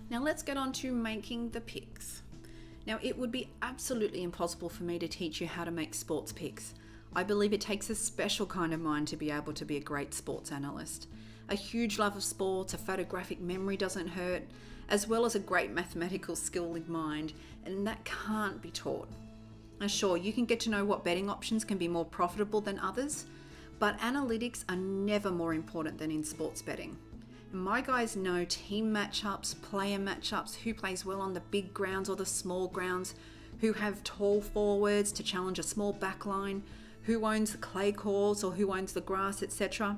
Now let's get on to making the picks. Now it would be absolutely impossible for me to teach you how to make sports picks. I believe it takes a special kind of mind to be able to be a great sports analyst. A huge love of sports, a photographic memory doesn't hurt, as well as a great mathematical skill in mind, and that can't be taught. Now sure, you can get to know what betting options can be more profitable than others, but analytics are never more important than in sports betting. And my guys know team matchups, player matchups, who plays well on the big grounds or the small grounds, who have tall forwards to challenge a small backline, who owns the clay courts or who owns the grass, etc.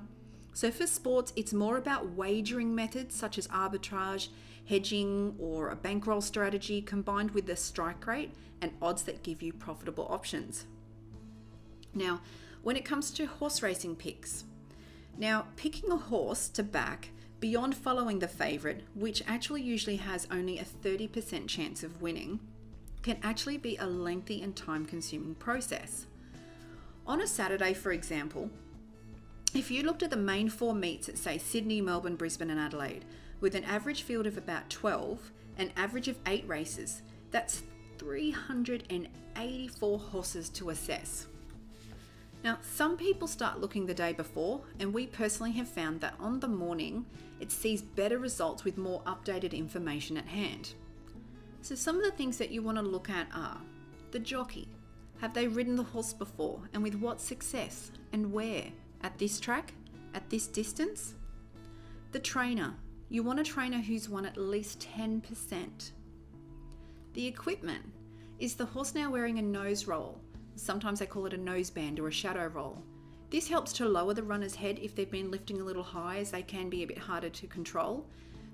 So for sports, it's more about wagering methods such as arbitrage, hedging, or a bankroll strategy combined with the strike rate and odds that give you profitable options. Now, when it comes to horse racing picks, now picking a horse to back beyond following the favourite, which actually usually has only a 30% chance of winning, can actually be a lengthy and time-consuming process. On a Saturday, for example, if you looked at the main 4 meets at say Sydney, Melbourne, Brisbane and Adelaide, with an average field of about 12, an average of 8 races, that's 384 horses to assess. Now, some people start looking the day before, and we personally have found that on the morning, it sees better results with more updated information at hand. So some of the things that you want to look at are the jockey. Have they ridden the horse before, and with what success, and where? At this track? At this distance? The trainer. You want a trainer who's won at least 10%. The equipment. Is the horse now wearing a nose roll? Sometimes they call it a noseband or a shadow roll. This helps to lower the runner's head if they've been lifting a little high, as they can be a bit harder to control.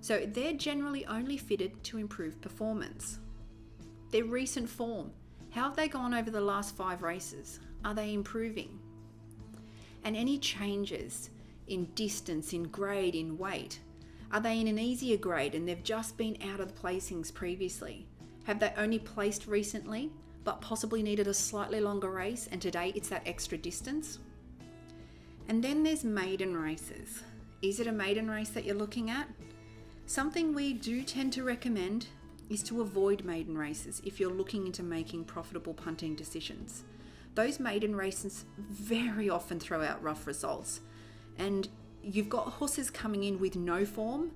So they're generally only fitted to improve performance. Their recent form. How have they gone over the last 5 races? Are they improving? And any changes in distance, in grade, in weight? Are they in an easier grade and they've just been out of the placings previously? Have they only placed recently, but possibly needed a slightly longer race, and today it's that extra distance? And then there's maiden races. Is it a maiden race that you're looking at? Something we do tend to recommend is to avoid maiden races if you're looking into making profitable punting decisions. Those maiden races very often throw out rough results, and you've got horses coming in with no form,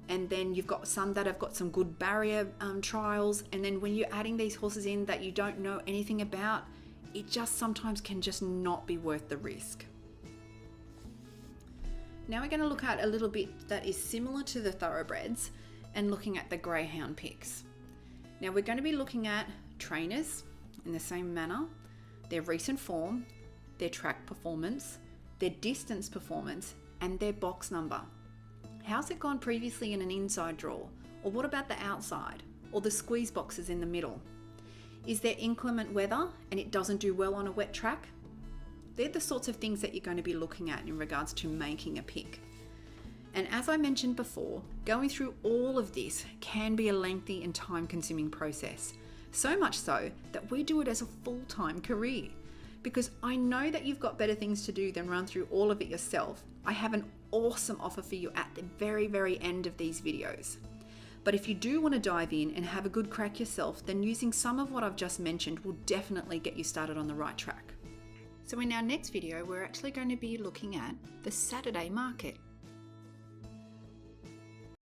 and then you've got some that have got some good barrier trials, and then when you're adding these horses in that you don't know anything about, it just sometimes can just not be worth the risk. Now we're going to look at a little bit that is similar to the thoroughbreds and looking at the greyhound picks. Now we're going to be looking at trainers in the same manner, their recent form, their track performance, their distance performance, and their box number. How's it gone previously in an inside draw? Or what about the outside? Or the squeeze boxes in the middle? Is there inclement weather and it doesn't do well on a wet track? They're the sorts of things that you're going to be looking at in regards to making a pick. And as I mentioned before, going through all of this can be a lengthy and time-consuming process. So much so that we do it as a full-time career. Because I know that you've got better things to do than run through all of it yourself. I have an awesome offer for you at the very, very end of these videos. But if you do want to dive in and have a good crack yourself, then using some of what I've just mentioned will definitely get you started on the right track. So in our next video, we're actually going to be looking at the Saturday market.